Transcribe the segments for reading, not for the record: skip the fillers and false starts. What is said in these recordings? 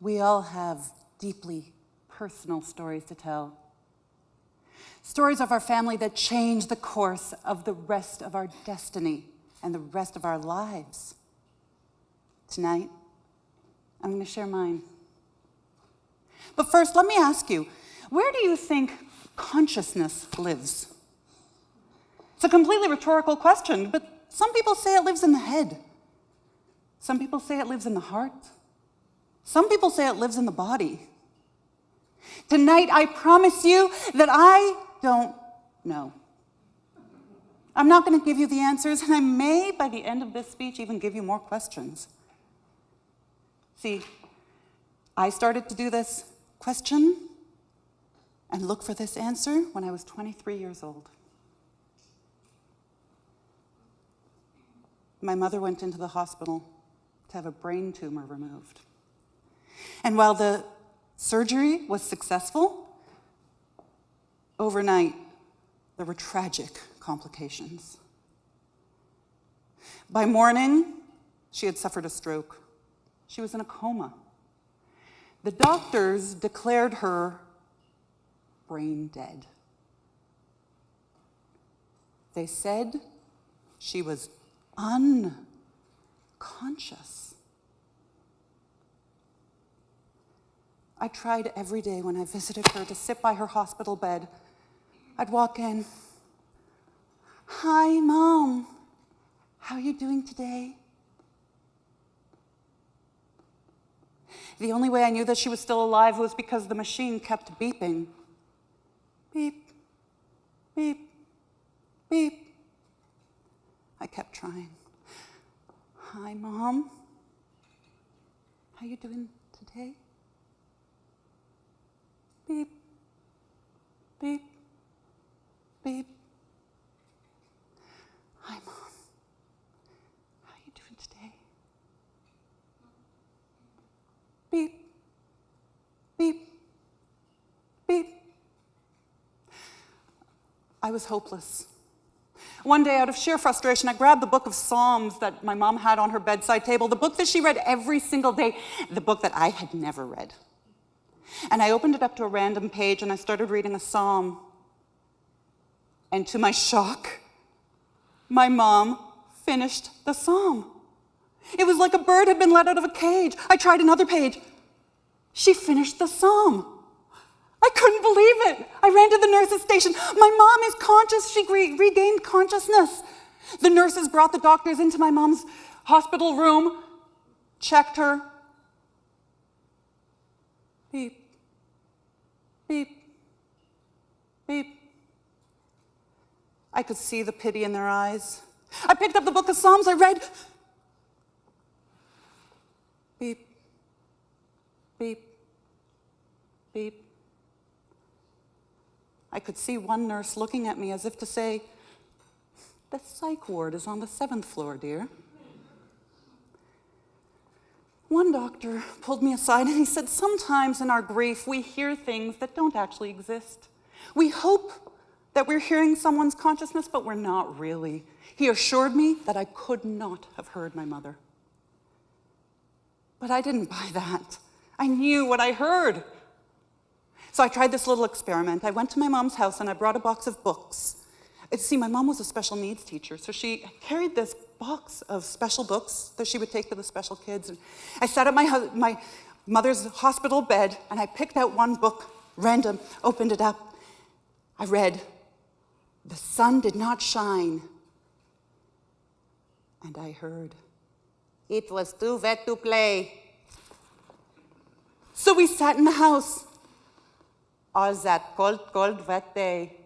We all have deeply personal stories to tell. Stories of our family that change the course of the rest of our destiny and the rest of our lives. Tonight, I'm going to share mine. But first, let me ask you, where do you think consciousness lives? It's a completely rhetorical question, but some people say it lives in the head. Some people say it lives in the heart. Some people say it lives in the body. Tonight, I promise you that I don't know. I'm not going to give you the answers, and I may, by the end of this speech, even give you more questions. See, I started to do this question and look for this answer when I was 23 years old. My mother went into the hospital to have a brain tumor removed. And while the surgery was successful, overnight, there were tragic complications. By morning, she had suffered a stroke. She was in a coma. The doctors declared her brain dead. They said she was unconscious. I tried every day when I visited her to sit by her hospital bed. I'd walk in. "Hi, Mom. How are you doing today?" The only way I knew that she was still alive was because the machine kept beeping. Beep, beep, beep. I kept trying. "Hi, Mom. How you doing today?" Beep, beep, beep. "Hi, Mom. How you doing today?" Beep, beep, beep. I was hopeless. One day, out of sheer frustration, I grabbed the book of Psalms that my mom had on her bedside table, the book that she read every single day, the book that I had never read. And I opened it up to a random page, and I started reading a psalm. And to my shock, my mom finished the psalm. It was like a bird had been let out of a cage. I tried another page. She finished the psalm. I couldn't believe it. I ran to the nurse's station. "My mom is conscious." She regained consciousness. The nurses brought the doctors into my mom's hospital room, checked her. Beep, beep, beep. I could see the pity in their eyes. I picked up the book of Psalms. I read. Beep, beep, beep. I could see one nurse looking at me as if to say, "The psych ward is on the 7th floor, dear." One doctor pulled me aside and he said, "Sometimes in our grief, we hear things that don't actually exist. We hope that we're hearing someone's consciousness, but we're not really." He assured me that I could not have heard my mother. But I didn't buy that. I knew what I heard. So I tried this little experiment. I went to my mom's house and I brought a box of books. See, my mom was a special needs teacher, so she carried this box of special books that she would take to the special kids. And I sat at my mother's hospital bed and I picked out one book, random, opened it up. I read, "The sun did not shine." And I heard, "It was too wet to play." So we sat in the house all that cold, cold, wet day.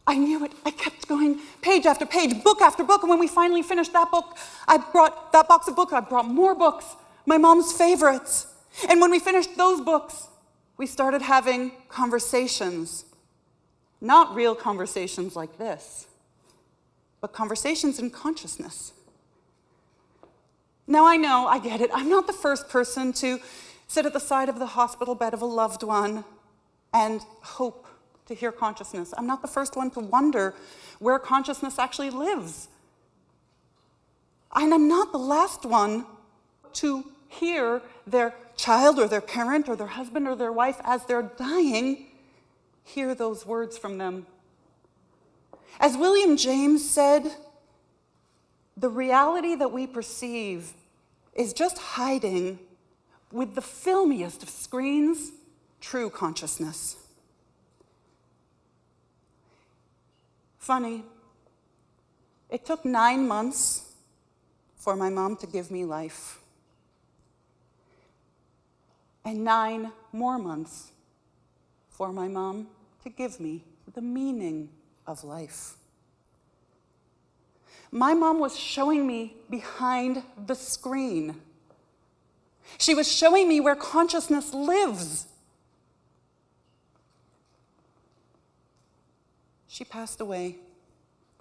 I knew it. I kept going page after page, book after book. And when we finally finished that book, I brought that box of books. I brought more books, my mom's favorites. And when we finished those books, we started having conversations. Not real conversations like this, but conversations in consciousness. Now I know, I get it. I'm not the first person to sit at the side of the hospital bed of a loved one and hope to hear consciousness. I'm not the first one to wonder where consciousness actually lives. And I'm not the last one to hear their child or their parent or their husband or their wife as they're dying, hear those words from them. As William James said, the reality that we perceive is just hiding with the filmiest of screens true consciousness. Funny, it took 9 months for my mom to give me life, and 9 more months for my mom to give me the meaning of life. My mom was showing me behind the screen. She was showing me where consciousness lives. She passed away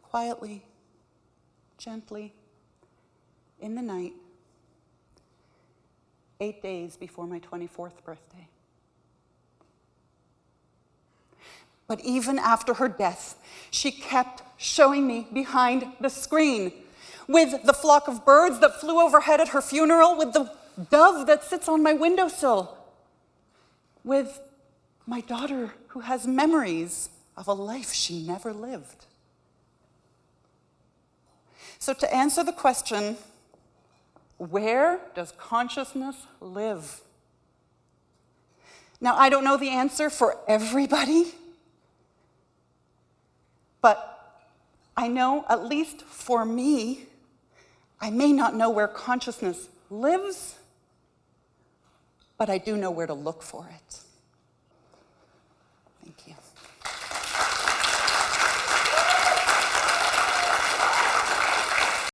quietly, gently, in the night, 8 days before my 24th birthday. But even after her death, she kept showing me behind the screen, with the flock of birds that flew overhead at her funeral, with the dove that sits on my windowsill, with my daughter who has memories of a life she never lived. So to answer the question, where does consciousness live? Now, I don't know the answer for everybody, but I know, at least for me, I may not know where consciousness lives, but I do know where to look for it.